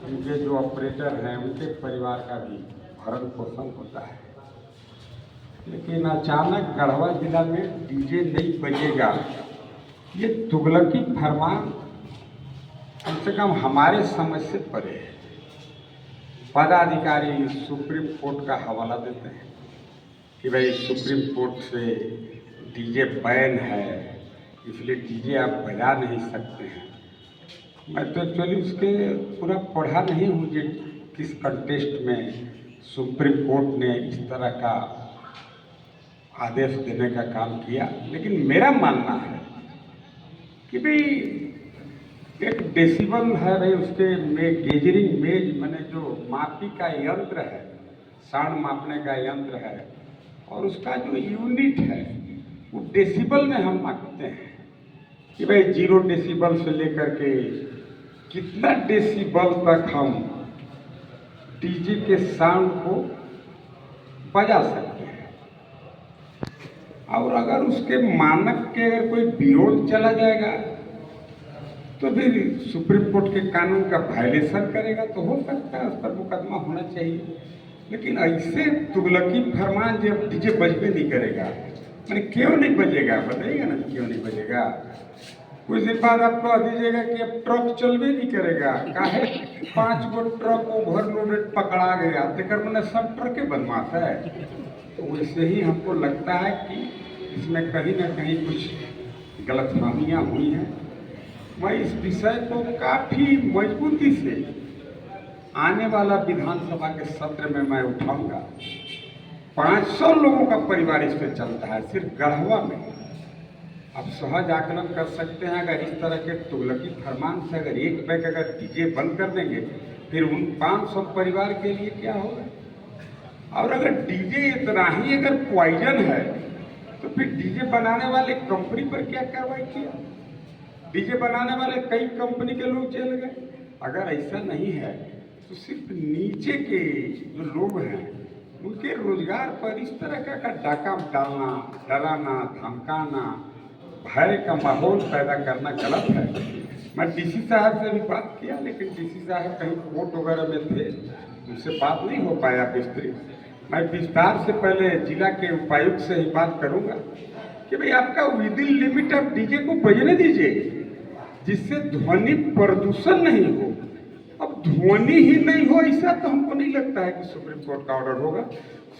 उनके जो ऑपरेटर हैं उनके परिवार का भी भरण पोषण होता है। लेकिन अचानक गढ़वा जिला में डीजे नहीं बजेगा, ये तुगलकी फरमान कम से कम हमारे समझ से परे है। पदाधिकारी सुप्रीम कोर्ट का हवाला देते हैं कि भाई सुप्रीम कोर्ट से डीजे बैन है, इसलिए डीजे आप बजा नहीं सकते हैं। मैं तो एक्चुअली उसके पूरा पढ़ा नहीं हूँ कि किस कंटेस्ट में सुप्रीम कोर्ट ने इस तरह का आदेश देने का काम किया, लेकिन मेरा मानना है कि भाई एक डेसिबल है भाई, उसके में गेजरिंग मेज मैंने जो मापी का यंत्र है, साउंड मापने का यंत्र है, और उसका जो यूनिट है वो डेसिबल में हम मापते हैं कि भाई 0 डेसिबल से लेकर के कितना डेसिबल तक हम डीजे के साउंड को बजा सकते हैं। और अगर उसके मानक के अगर कोई विरोध चला जाएगा तो फिर सुप्रीम कोर्ट के कानून का वायलेशन करेगा, तो हो सकता है उस पर मुकदमा होना चाहिए। लेकिन ऐसे तुगलकी फरमान जब डीजे बजबे नहीं करेगा, मैंने क्यों नहीं बजेगा, बताइएगा ना क्यों नहीं बजेगा। कुछ दिन बाद आप कह दीजिएगा कि अब ट्रक चलबे नहीं करेगा, काहे 5 गो ट्रक ओवरलोडेड पकड़ा गया, तेकर मैंने सब ट्रके बदमाश है। तो वैसे ही हमको लगता है कि इसमें कहीं ना कहीं कुछ गलतफहमियाँ हुई हैं। मैं इस विषय को काफ़ी मजबूती से आने वाला विधानसभा के सत्र में मैं उठाऊंगा। 500 लोगों का परिवार इस पर चलता है सिर्फ गढ़वा में। अब सहज आकलन कर सकते हैं, अगर इस तरह के तुगलकी फरमान से अगर एक बैग अगर डीजे बंद कर देंगे, फिर उन 500 परिवार के लिए क्या होगा। और अगर डीजे इतना ही अगर पॉइजन है तो फिर डीजे बनाने वाले कंपनी पर क्या कार्रवाई किया। डीजे बनाने वाले कई कंपनी के लोग जेल गए। अगर ऐसा नहीं है तो सिर्फ नीचे के जो लोग हैं उनके रोजगार पर इस तरह का डाका डालना, डराना, धमकाना, भय का माहौल पैदा करना गलत है। मैं डीसी साहब से भी बात किया, लेकिन डीसी साहब कहीं कोर्ट वगैरह में थे, उनसे बात नहीं हो पाया विस्तृत। मैं विस्तार से पहले जिला के उपायुक्त से ही बात करूंगा कि भाई आपका विद इन लिमिट आप डीजे को बजने दीजिए, जिससे ध्वनि प्रदूषण नहीं हो। अब ध्वनि ही नहीं हो ऐसा तो हमको नहीं लगता है कि सुप्रीम कोर्ट का ऑर्डर होगा।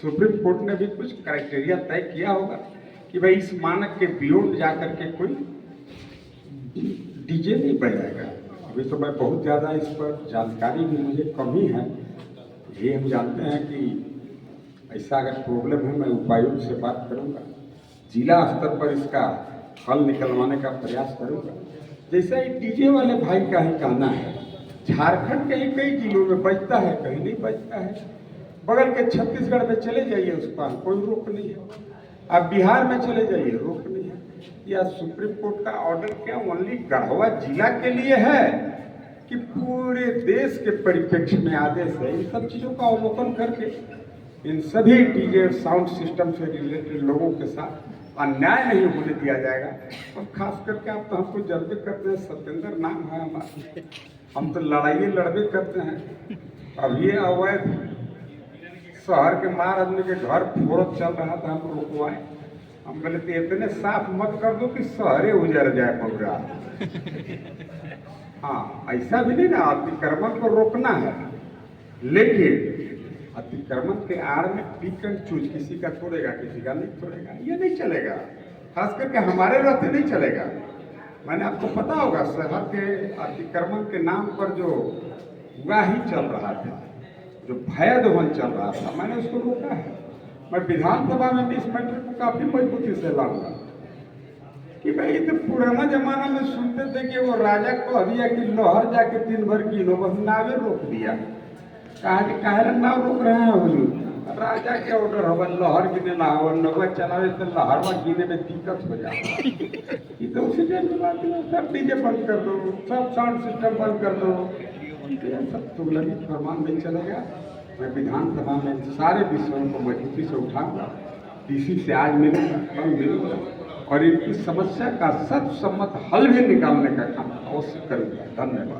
सुप्रीम कोर्ट ने भी कुछ क्राइटेरिया तय किया होगा कि भाई इस मानक के बियॉन्ड जाकर के कोई डीजे नहीं बजाएगा। अभी तो मैं बहुत ज़्यादा इस पर जानकारी भी मुझे कम ही है। ये हम जानते हैं कि ऐसा अगर प्रॉब्लम है, मैं उपायुक्त से बात करूंगा, जिला स्तर पर इसका हल निकलवाने का प्रयास करूंगा। जैसा ही डीजे वाले भाई का ही कहना है, झारखंड के ही कई जिलों में बजता है, कहीं नहीं बजता है। बगल के छत्तीसगढ़ में चले जाइए, उस पर कोई रोक नहीं है। आप बिहार में चले जाइए, रोक नहीं है। या सुप्रीम कोर्ट का ऑर्डर क्या ओनली गढ़वा जिला के लिए है कि पूरे देश के परिप्रेक्ष्य में आदेश है। इन सब चीज़ों का अवलोकन करके इन सभी डीजे साउंड सिस्टम से रिलेटेड लोगों के साथ अन्याय नहीं होने दिया जाएगा। और खास करके आप तो हमको जल्दी करते हैं, सत्येंद्र नाम है हमारा, हम तो लड़ाई लड़बे करते हैं। अब ये अवैध शहर के मार आदमी के घर फोड़त चल रहा था, हम रोकवाए। हम बोले तो इतने साफ मत कर दो कि शहरे उजड़ जाए पूरा। हाँ, ऐसा भी नहीं ना, अतिक्रमण को रोकना है, लेकिन अतिक्रमण के आड़ में पिक एंड चूज, किसी का तोड़ेगा किसी का नहीं तोड़ेगा, ये नहीं चलेगा। खास करके हमारे रहते नहीं चलेगा। मैंने आपको पता होगा शहर के अतिक्रमण के नाम पर जो हुआ ही चल रहा था, जो भयध्वन चल रहा था, मैंने उसको रोका है। मैं विधानसभा में भी इस मैटर को काफी मजबूती से लाऊंगा कि भाई तो पुराना जमाना में सुनते थे कि वो राजा कह दिया कि लोहर जाके दिन भर गिनो, बस नावे रोक दिया। कहा कि काहे नाव रोक रहे हैं हुजूर, राजा के ऑर्डर होगा लोहर गिने ना हो, नवा चलावे तो लहरवा गिने में दिक्कत हो जाए। ये तो उसी टाइम की बात है, सब डीजे बंद कर दो, सब साउंड सिस्टम बंद कर दो, सब तुगलकी फरमान नहीं चलेगा। मैं विधानसभा में सारे विषयों को मजबूती से उठाऊंगा। डीसी से आज मिलूंगा, कल मिलूंगा, और इनकी समस्या का सर्वसम्मत हल भी निकालने का काम अवश्य करूंगा। धन्यवाद।